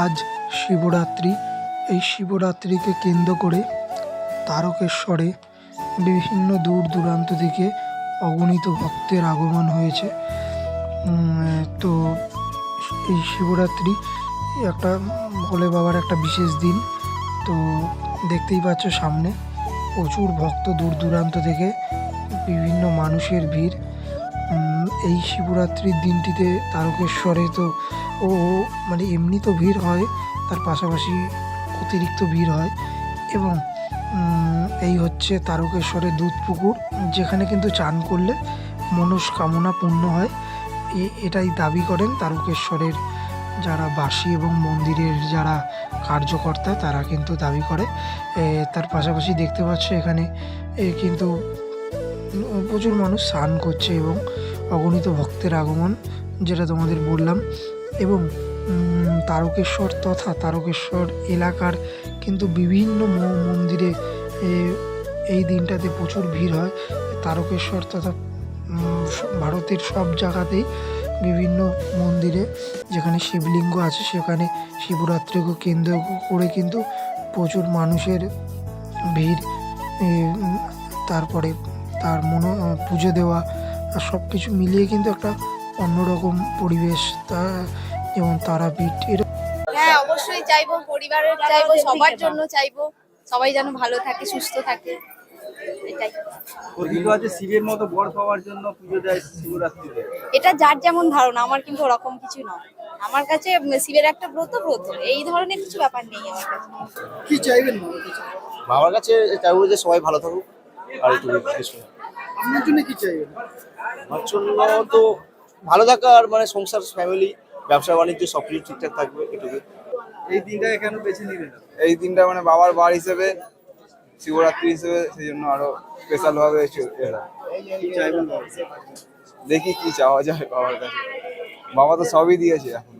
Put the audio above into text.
আজ শিবরাত্রি। এই শিবরাত্রিকে কেন্দ্র করে তারকেশ্বরে বিভিন্ন দূর দূরান্ত থেকে অগণিত ভক্তের আগমন হয়েছে। তো এই শিবরাত্রি একটা ভোলে বাবার একটা বিশেষ দিন। তো দেখতেই পাচ্ছ সামনে প্রচুর ভক্ত, দূর দূরান্ত থেকে বিভিন্ন মানুষের ভিড়। এই শিবরাত্রির দিনটিতে তারকেশ্বরে তো মানে এমনি তো ভিড় হয়, তার পাশাপাশি অতিরিক্ত ভিড় হয়। এবং এই হচ্ছে তারকেশ্বরের দুধ পুকুর, যেখানে কিন্তু চান করলে মনস্কামনা পূর্ণ হয়। এটাই দাবি করেন তারকেশ্বরের যারা বাসী এবং মন্দিরের যারা কার্যকর্তা, তারা কিন্তু দাবি করে। তার পাশাপাশি দেখতে পাচ্ছ এখানে কিন্তু প্রচুর মানুষ স্নান করছে এবং অগণিত ভক্তের আগমন, যেটা তোমাদের বললাম। এবং তারকেশ্বর তথা তারকেশ্বর এলাকার কিন্তু বিভিন্ন মন্দিরে এই দিনটাতে প্রচুর ভিড় হয়। তারকেশ্বর তথা ভারতের সব জায়গাতেই বিভিন্ন মন্দিরে যেখানে শিবলিঙ্গ আছে, সেখানে শিবরাত্রিকে কেন্দ্র করে কিন্তু প্রচুর মানুষের ভিড়। তারপরে তার পুজো দেওয়া আর সব কিছু মিলিয়ে কিন্তু একটা অন্যরকম পরিবেশ। যেমন তারাপীঠ, হ্যাঁ অবশ্যই চাইবো, পরিবারের চাইবো, সবার জন্য চাইবো, সবাই যেন ভালো থাকে, সুস্থ থাকে, এটাই। কথিত আছে শিবের মতো বর পাওয়ার জন্য পুজো দেয় শিবরাত্রিতে। এটা যার যেমন ধারণা, আমার কিন্তু ওরকম কিছু নয়। আমার কাছে শিবের একটা ব্রত এই ধরনের কিছু ব্যাপার নেই আমার কাছে। কি চাইবেন বাবার কাছে? চাইবো যে সবাই ভালো থাকুক, আর একটু কিছু। আপনার জন্য কি চাইবেন? আমার জন্য তো ভালো থাকা, আর মানে সংসার, ফ্যামিলি, ব্যবসা বাণিজ্য সবকিছু ঠিকঠাক থাকবে এটুকু। এই দিনটাকে কেন বেছে নিলেন? এই দিনটা মানে বাবার বার হিসেবে, শিবরাত্রি হিসেবে, সেই জন্য আরো স্পেশাল ভাবে কি চাইবেন? দেখি কি চাওয়া যায় বাবার কাছে। বাবা তো সবই দিয়েছে এখন।